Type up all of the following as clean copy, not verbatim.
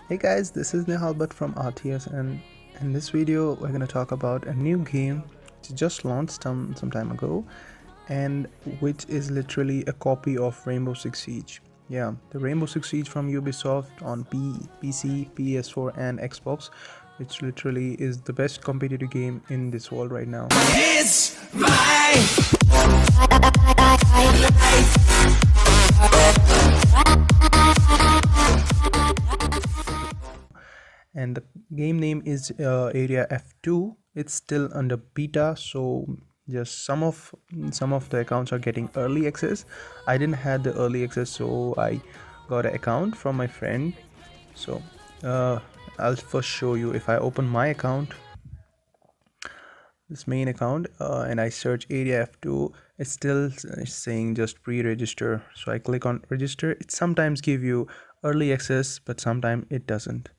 Hey guys, this is Nihal Bhatt from RTS, and in this video we're going to talk about a new game which just launched some time ago, and which is literally a copy of Rainbow Six Siege. Yeah, the Rainbow Six Siege from Ubisoft on PC, PS4 and Xbox, which literally is the best competitive game in this world right now. It's my and the game name is Area F2. It's still under beta, so just some of the accounts are getting early access. I didn't have the early access, so I got an account from my friend. So I'll first show you. If I open my account, this main account, and I search Area F2, it's still saying just pre-register. So I click on register. It sometimes give you early access, but sometimes it doesn't.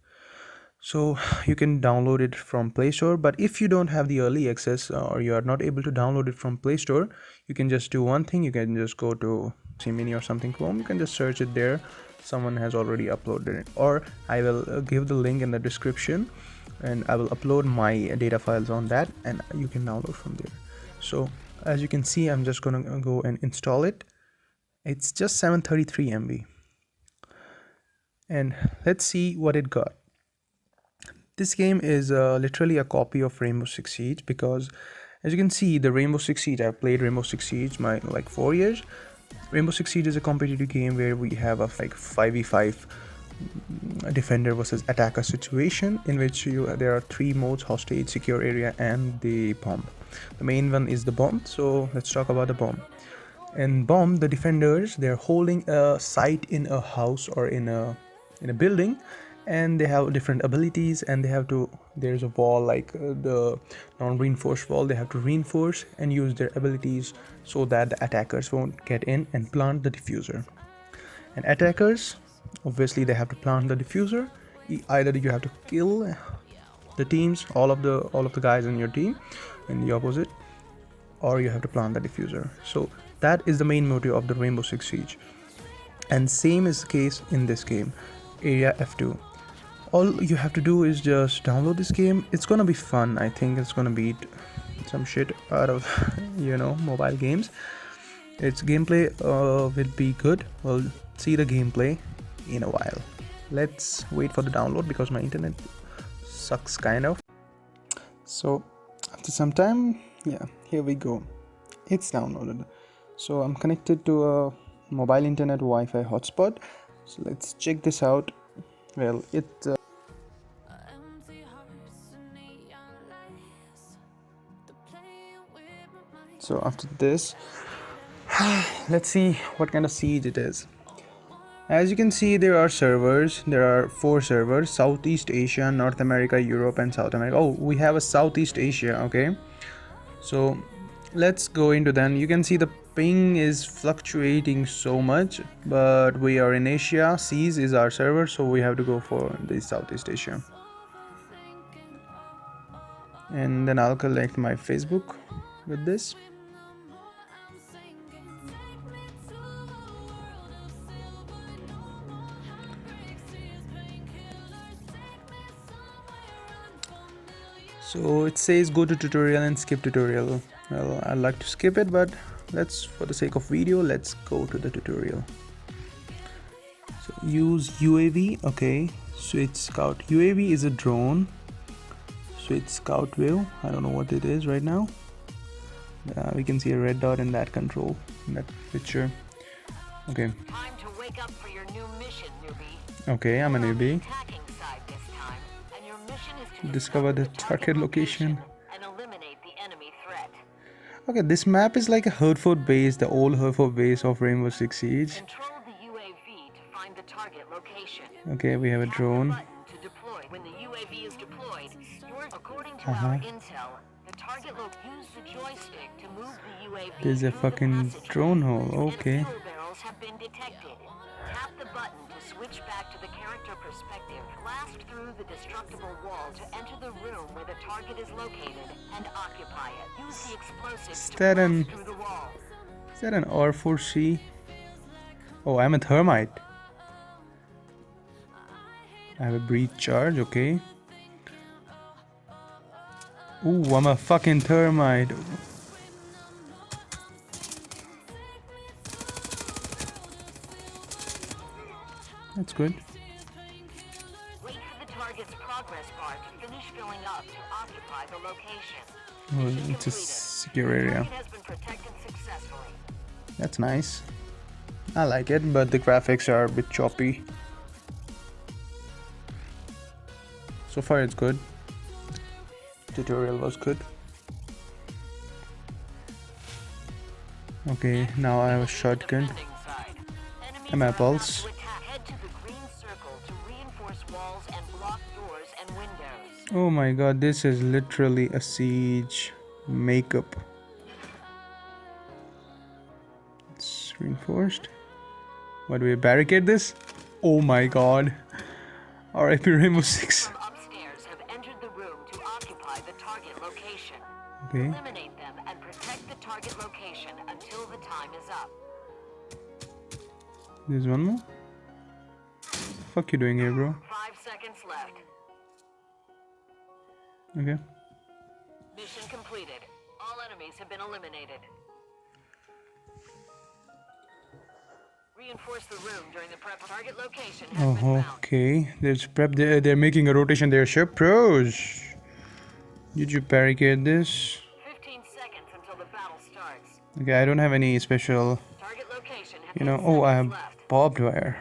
So you can download it from Play Store, but if you don't have the early access or you are not able to download it from Play Store, you can just do one thing. You can just go to Mini or something Chrome. You can just search it there. Someone has already uploaded it, or I will give the link in the description, and I will upload my data files on that, and you can download from there. So as you can see, I'm just gonna go and install it. It's just 733 MB, and let's see what it got. This game is literally a copy of Rainbow Six Siege, because as you can see, the Rainbow Six Siege, I've played Rainbow Six Siege my 4 years. Rainbow Six Siege is a competitive game where we have a 5v5 defender versus attacker situation, in which there are 3 modes: hostage, secure area, and the bomb. The main one is the bomb, so let's talk about the bomb. In bomb, the defenders, they're holding a site in a house or in a building, and they have different abilities, and there's a wall, like the non-reinforced wall, they have to reinforce and use their abilities so that the attackers won't get in and plant the diffuser. And attackers, obviously, they have to plant the diffuser. Either you have to kill the teams, all of the guys in your team in the opposite, or you have to plant the diffuser. So that is the main motive of the Rainbow Six Siege, and same is the case in this game, Area F2. All you have to do is just download this game. It's gonna be fun. I think it's gonna beat some shit out of mobile games. Its gameplay will be good. We'll see the gameplay in a while. Let's wait for the download because my internet sucks kind of. So after some time, yeah, here we go. It's downloaded. So I'm connected to a mobile internet Wi-Fi hotspot. So let's check this out. Well, so after this, let's see what kind of siege it is. As you can see, there are servers. There are 4 servers: Southeast Asia, North America, Europe, and South America. Oh, we have a Southeast Asia. Okay, so let's go into them. You can see the ping is fluctuating so much, but we are in Asia. Seas is our server, so we have to go for the Southeast Asia. And then I'll connect my Facebook with this. So it says go to tutorial and skip tutorial. Well, I'd like to skip it, but for the sake of video, let's go to the tutorial. So use UAV. Okay, Switch Scout. UAV is a drone. Switch Scout view. I don't know what it is right now. We can see a red dot in that control, in that picture. Okay. Time to wake up for your new mission, newbie. Okay, I'm a newbie. Attacking side this time, and your mission is to Discover the target location and eliminate the enemy threat. Okay, this map is like a Hertford base, the old Hertford base of Rainbow Six Siege. Control the UAV to find the target location. Okay, we have a drone. To deploy. When the UAV is deployed, according to our intel, the target will use the joystick to move the UAV. There's a fucking drone hole. Okay. Barrels have been detected. Tap the button to switch back to the character perspective. Blast through the destructible wall to enter the room where the target is located and occupy it. Use the explosives to blast through the wall. Is that an R4C? Oh, I'm a thermite. I have a breach charge, okay. Ooh, I'm a fucking termite. That's good. Wait for the target's progress bar to finish filling up to occupy the location. Oh, Mission it's a completed. secure The area. target has been protected successfully. That's nice. I like it, but the graphics are a bit choppy. So far it's good. Tutorial was good. Okay, now I have a shotgun. Defending side. Enemies And my are about pulse. to attack. Head to the green circle to reinforce walls and block doors and windows. Oh my god, this is literally a siege makeup. It's reinforced. What do we barricade this? Oh my god. RIP Rainbow Six. From upstairs have entered the room to occupy the target location. Okay. Eliminate them and protect the target location until the time is up. There's one more. Fuck you doing here, bro? 5 seconds left. Okay. Mission completed. All enemies have been eliminated. Reinforce the room during the prep. Target location has been Oh, found. okay. There's prep. They're making a rotation there. Sure, pros. Did you barricade this? 15 seconds until the battle starts. Okay, I don't have any special. Target location has You know. 10 Oh, I seconds have left. barbed wire.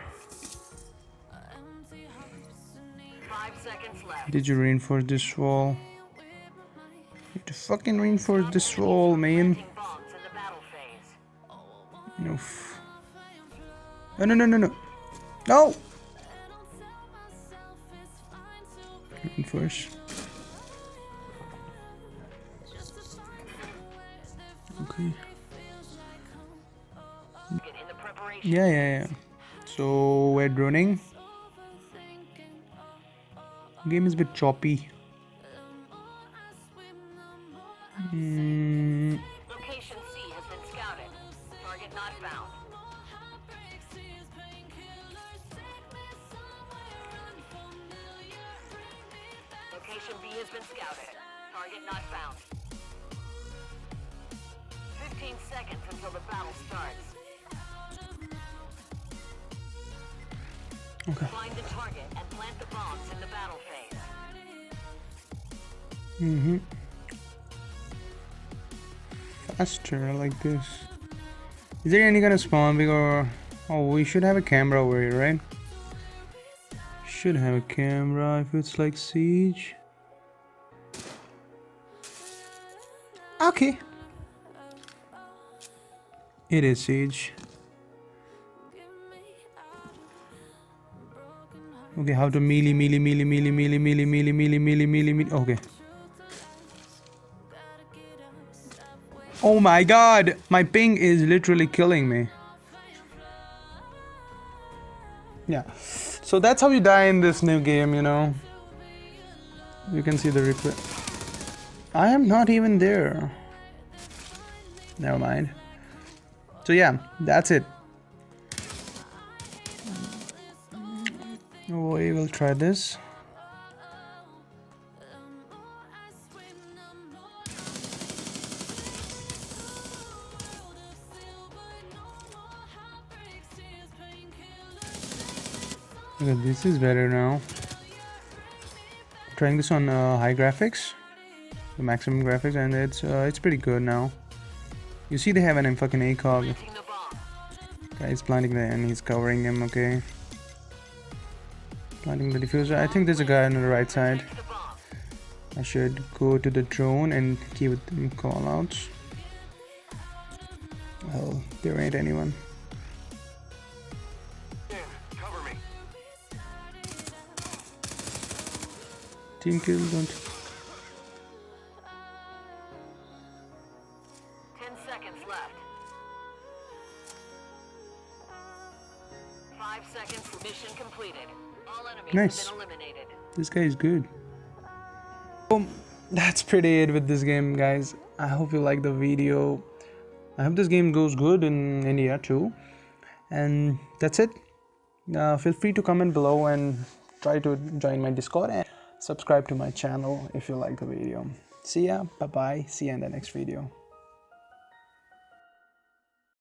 5 seconds left. Did you reinforce this wall? You have to fucking reinforce this wall, man. Planting bombs in the battle phase. No. No, no, no, no, no. No! Reinforce. Okay. Get in the preparation. Yeah. So we're droning. Game is a bit choppy. Location C has been scouted. Target not found. Location B has been scouted. Target not found. 15 seconds until the battle starts. Okay. Find the target and plant the bombs in the battle phase. Faster, like this. Is there any kind of spawn big or... Oh, we should have a camera over here, right? Should have a camera if it's like siege. Okay. It is siege. Okay, how to melee. Okay. Oh my god, my ping is literally killing me. Yeah, so that's how you die in this new game, you know. You can see the replay. I am not even there. Never mind. So yeah, that's it. We will try this. Okay, this is better now. Trying this on high graphics, the maximum graphics, and it's pretty good now. You see they have an fucking ACOG. Planting the bomb. Guy's planting there and he's covering him. Okay. Planting the diffuser. I think there's a guy on the right side. Place the bomb. I should go to the drone and give them call outs. Well, there ain't anyone. Cover me. Team kill, don't. 10 seconds left. 5 seconds. Mission completed. All enemies Nice. have been eliminated. This guy is good. That's pretty it with this game, guys. I hope you like the video. I hope this game goes good in India too. And that's it. Feel free to comment below and try to join my Discord and subscribe to my channel if you like the video. See ya, bye bye, see ya in the next video.